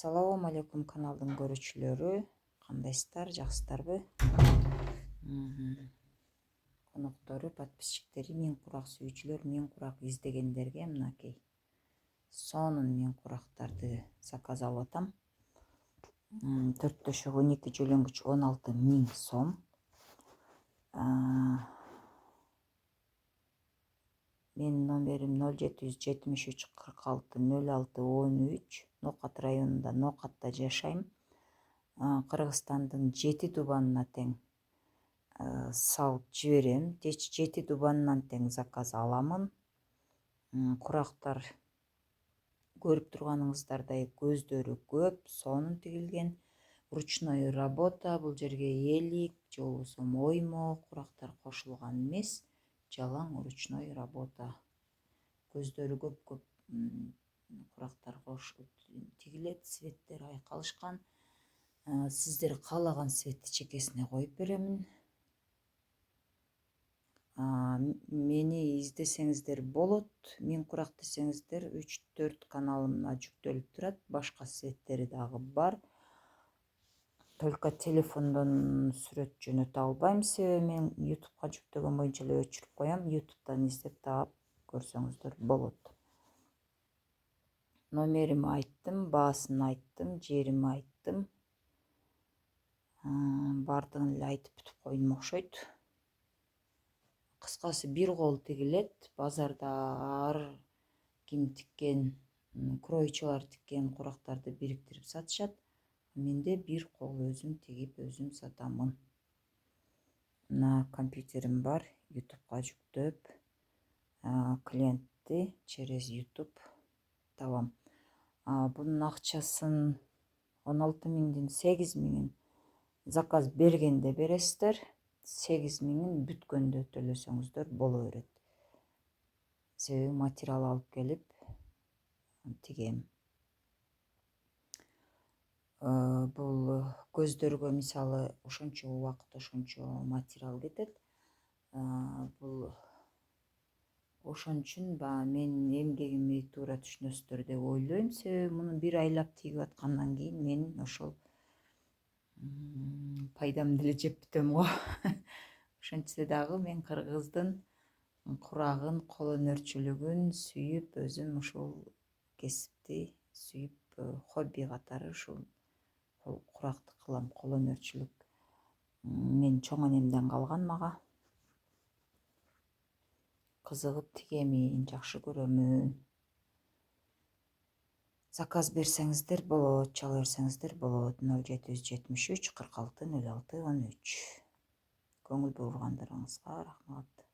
Assalamu алейкум каналдың көрүүчүлөрү. Кандайсыздар, жакшысыздарбы? Коноктору, подписчиктери, мен курак сүйүүчүлөр, мен курак издегендерге мынакей сонун мен курактарды заказ алып атам. 4 төшөк 12 жөлөнгүч 16.000 сом. Менин номерим 0773 46 06 13. Нокат районунда, Нокатта жашайм. Кыргызстандын 7 дубанына тең салып жиберем. 7 дубанынан тең заказ аламын. Курактар көрүп турганыңыздардай көздөрү көп, сонун тигилген. Ручной работа, бул жерге элик же болбосо оймо курактар кошулган эмес. Жалаң ручной работа. Көздөрү көп курактар тигилет, светтери айкалышкан. Сиздер каалаган светти чекесине коюп беремин. Мени издесеңиздер болот. Мен курак десеңиздер 3-4 каналымна жүктөлүп турат. Башка светтери дагы бар. Только телефондон сүрөт жөнөтө албайм, себеби мен YouTube'га жүктөгөн боюнча эле өчүрүп коям. YouTube'дан издеп таап көрсөңүздөр болот. Номерими айттым, баасын айттым, жерими айттым. Бардыгын эле айтып бүтүп койдум окшойт. Кыскасы бир кол тигилет. Базарда ар ким тиккен, кроечолор тиккен курактарды бириктирип сатышат. Менде бир кол өзүм тигип, өзүм сатамын. Мына компьютерим бар, YouTube'га жүктөп, клиентти через YouTube табам. Бунун акчасын 16.000дин 8.000 заказ бергенде бересиздер. 8.000 бүткөндө төлөсөңүздөр боло берет. Себеби материал алып келип тигем. Бул көздөргө мисалы ошончо убакыт, ошончо материал кетет. Бул ошон үчүн менин эмгегими туура түшүнөсүздөр деп ойлойм. Себеби муну бир айлап тигип аткандан кийин мен ошол пайдамды эле жеп бүтөм го. Ошентсе дагы мен кыргыздын курагын, кол өнөрчүлүгүн сүйүп, өзүм ушул кесипти сүйүп, хобби катары ушул куракты кылам, кол өнөрчүлүк. Мен чоң энемден калган мага. Кызыгып тигемин, жакшы көрөмүн. Заказ берсеңиздер болот, чала берсеңиздер болот. 0773 46 06 13. Көңүл бургандарыңызга рахмат.